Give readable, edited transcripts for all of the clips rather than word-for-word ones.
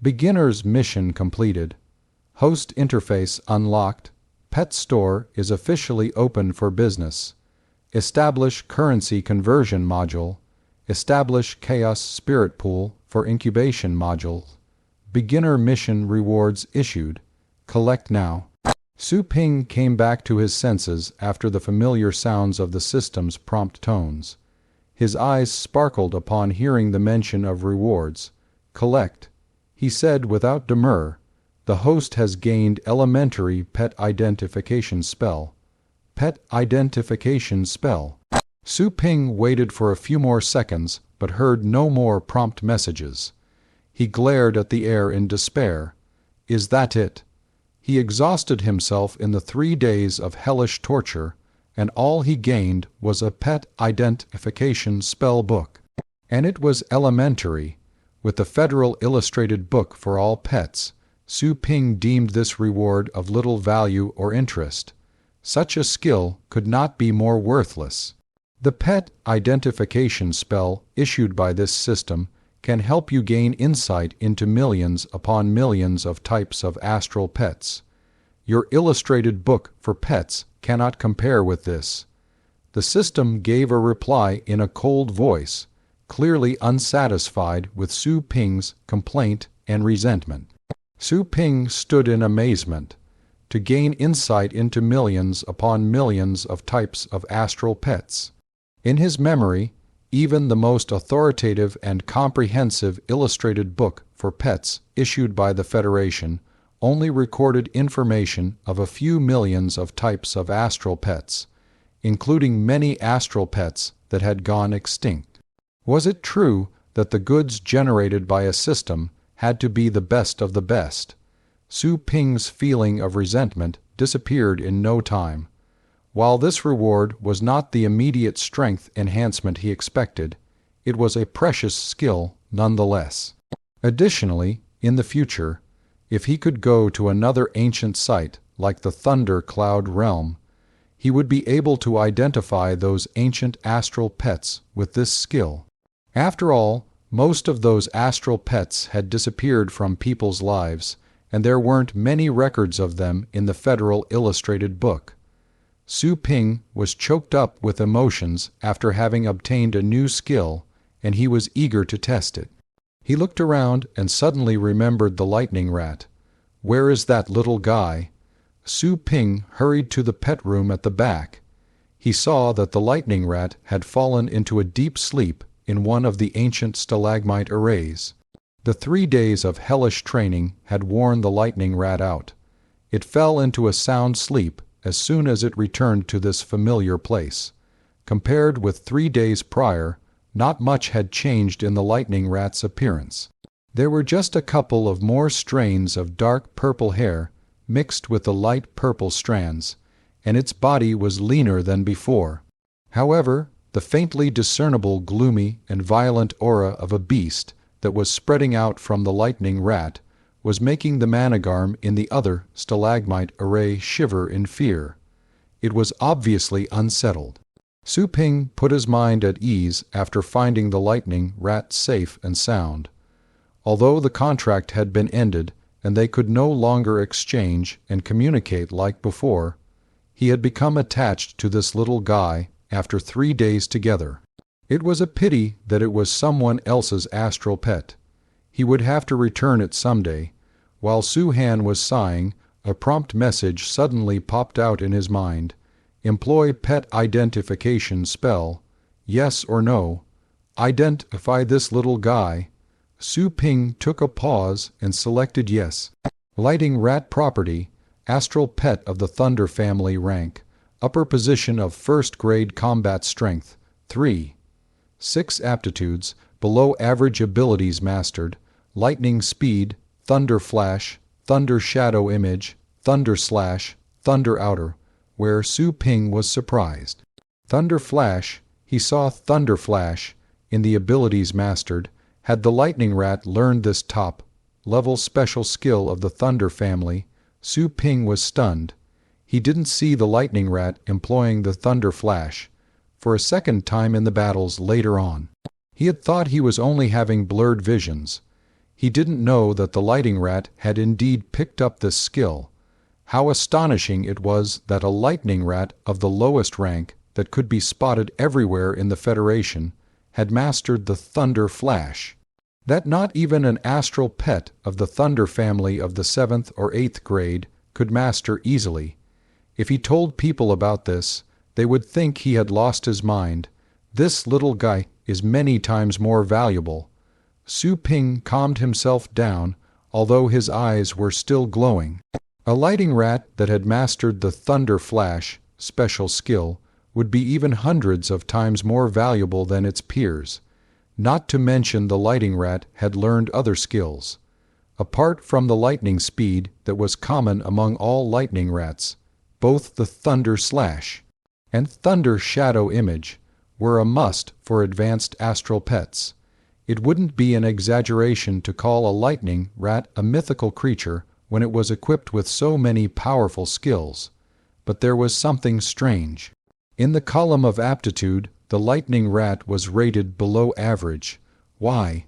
Beginner's mission completed. Host interface unlocked. Pet Store is officially open for business. Establish currency conversion module. Establish Chaos Spirit Pool for incubation module. Beginner mission rewards issued. Collect now. Su Ping came back to his senses after the familiar sounds of the system's prompt tones. His eyes sparkled upon hearing the mention of rewards. Collect. He said without demur, "The host has gained elementary pet identification spell." Pet identification spell. Su Ping waited for a few more seconds, but heard no more prompt messages. He glared at the air in despair. Is that it? He exhausted himself in the 3 days of hellish torture, and all he gained was a pet identification spell book. And it was elementary. With the Federal Illustrated Book for all pets, Su Ping deemed this reward of little value or interest. Such a skill could not be more worthless. The pet identification spell issued by this system can help you gain insight into millions upon millions of types of astral pets. Your illustrated book for pets cannot compare with this. The system gave a reply in a cold voice, clearly unsatisfied with Su Ping's complaint and resentment. Su Ping stood in amazement. To gain insight into millions upon millions of types of astral pets. In his memory, even the most authoritative and comprehensive illustrated book for pets issued by the Federation only recorded information of a few millions of types of astral pets, including many astral pets that had gone extinct. Was it true that the goods generated by a system had to be the best of the best? Su Ping's feeling of resentment disappeared in no time. While this reward was not the immediate strength enhancement he expected, it was a precious skill nonetheless. Additionally, in the future, if he could go to another ancient site like the Thunder Cloud Realm, he would be able to identify those ancient astral pets with this skill. After all, most of those astral pets had disappeared from people's lives, and there weren't many records of them in the Federal Illustrated Book. Su Ping was choked up with emotions after having obtained a new skill, and he was eager to test it. He looked around and suddenly remembered the lightning rat. Where is that little guy? Su Ping hurried to the pet room at the back. He saw that the lightning rat had fallen into a deep sleep in one of the ancient stalagmite arrays. The 3 days of hellish training had worn the lightning rat out. It fell into a sound sleep as soon as it returned to this familiar place. Compared with 3 days prior, not much had changed in the lightning rat's appearance. There were just a couple of more strains of dark purple hair mixed with the light purple strands, and its body was leaner than before. However, the faintly discernible gloomy and violent aura of a beast that was spreading out from the lightning rat was making the managarm in the other stalagmite array shiver in fear. It was obviously unsettled. Su Ping put his mind at ease after finding the lightning rat safe and sound. Although the contract had been ended and they could no longer exchange and communicate like before, he had become attached to this little guy after 3 days together. It was a pity that it was someone else's astral pet. He would have to return it someday. While Su Han was sighing, a prompt message suddenly popped out in his mind. Employ pet identification spell. Yes or no. Identify this little guy. Su Ping took a pause and selected yes. Lighting rat property. Astral pet of the Thunder family rank. Upper position of first grade combat strength. 3. 6 aptitudes. Below average abilities mastered. Lightning speed. Thunder flash. Thunder shadow image. Thunder slash. Thunder outer. Where Su Ping was surprised. Thunder flash. He saw thunder flash. In the abilities mastered. Had the lightning rat learned this top-level special skill of the Thunder family, Su Ping was stunned. He didn't see the lightning rat employing the thunder flash for a second time in the battles later on. He had thought he was only having blurred visions. He didn't know that the lighting rat had indeed picked up this skill. How astonishing it was that a lightning rat of the lowest rank, that could be spotted everywhere in the Federation, had mastered the thunder flash. That not even an astral pet of the thunder family of the 7th or 8th grade could master easily. If he told people about this, they would think he had lost his mind. This little guy is many times more valuable. Su Ping calmed himself down, although his eyes were still glowing. A lighting rat that had mastered the thunder flash special skill would be even hundreds of times more valuable than its peers. Not to mention the lighting rat had learned other skills. Apart from the lightning speed that was common among all lightning rats, both the thunder slash and thunder shadow image were a must for advanced astral pets. It wouldn't be an exaggeration to call a lightning rat a mythical creature when it was equipped with so many powerful skills. But there was something strange. In the column of aptitude, the lightning rat was rated below average. Why?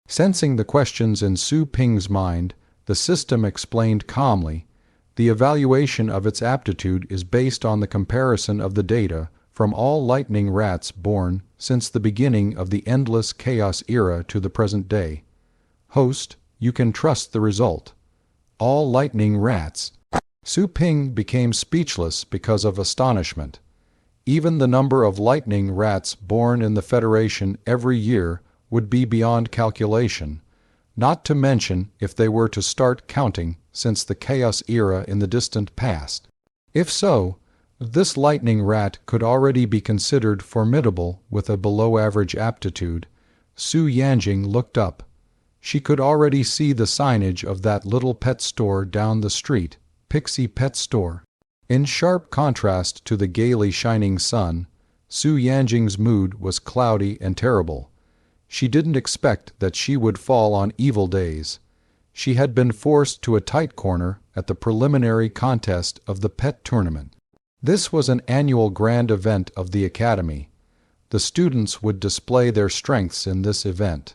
Sensing the questions in Su Ping's mind, the system explained calmly. The evaluation of its aptitude is based on the comparison of the data from all lightning rats born since the beginning of the endless chaos era to the present day. Host, you can trust the result. All lightning rats. Su Ping became speechless because of astonishment. Even the number of lightning rats born in the Federation every year would be beyond calculation, not to mention if they were to start counting since the chaos era in the distant past. If so, this lightning rat could already be considered formidable with a below-average aptitude. Su Yanjing looked up. She could already see the signage of that little pet store down the street, Pixie Pet Store. In sharp contrast to the gaily shining sun, Su Yanjing's mood was cloudy and terrible. She didn't expect that she would fall on evil days. She had been forced to a tight corner at the preliminary contest of the pet tournament. This was an annual grand event of the Academy. The students would display their strengths in this event.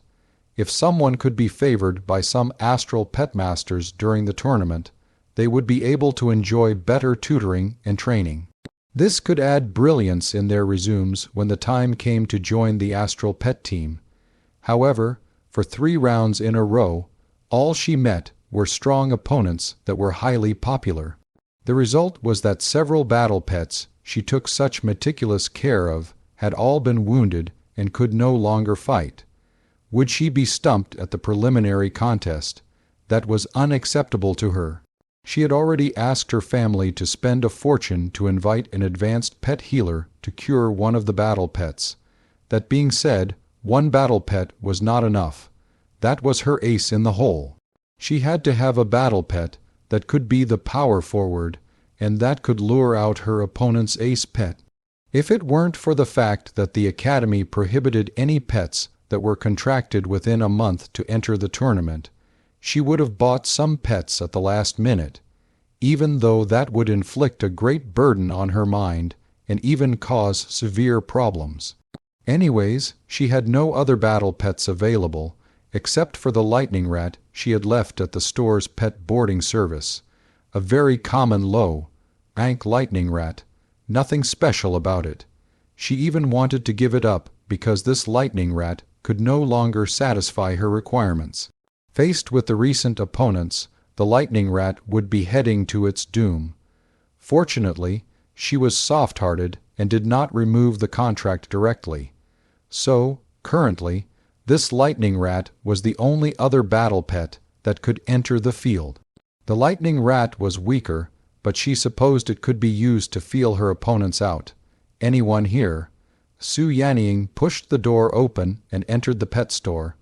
If someone could be favored by some astral pet masters during the tournament, they would be able to enjoy better tutoring and training. This could add brilliance in their resumes when the time came to join the astral pet team. However, for 3 rounds in a row, all she met were strong opponents that were highly popular. The result was that several battle pets she took such meticulous care of had all been wounded and could no longer fight. Would she be stumped at the preliminary contest? That was unacceptable to her. She had already asked her family to spend a fortune to invite an advanced pet healer to cure one of the battle pets. That being said, one battle pet was not enough. That was her ace in the hole. She had to have a battle pet that could be the power forward, and that could lure out her opponent's ace pet. If it weren't for the fact that the Academy prohibited any pets that were contracted within a month to enter the tournament, she would have bought some pets at the last minute, even though that would inflict a great burden on her mind and even cause severe problems. Anyways, she had no other battle pets available, except for the lightning rat she had left at the store's pet boarding service. A very common low-rank lightning rat, nothing special about it. She even wanted to give it up because this lightning rat could no longer satisfy her requirements. Faced with the recent opponents, the lightning rat would be heading to its doom. Fortunately, she was soft-hearted and did not remove the contract directly. So, currently, this lightning rat was the only other battle pet that could enter the field. The lightning rat was weaker, but she supposed it could be used to feel her opponents out. Anyone here? Su Yanjing pushed the door open and entered the pet store.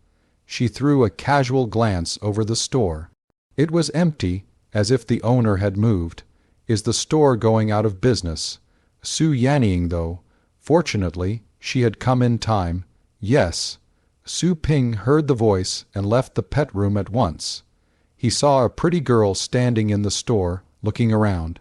She threw a casual glance over the store. It was empty, as if the owner had moved. Is the store going out of business? Su Yanjing, though, fortunately, she had come in time. Yes. Su Ping heard the voice and left the pet room at once. He saw a pretty girl standing in the store, looking around.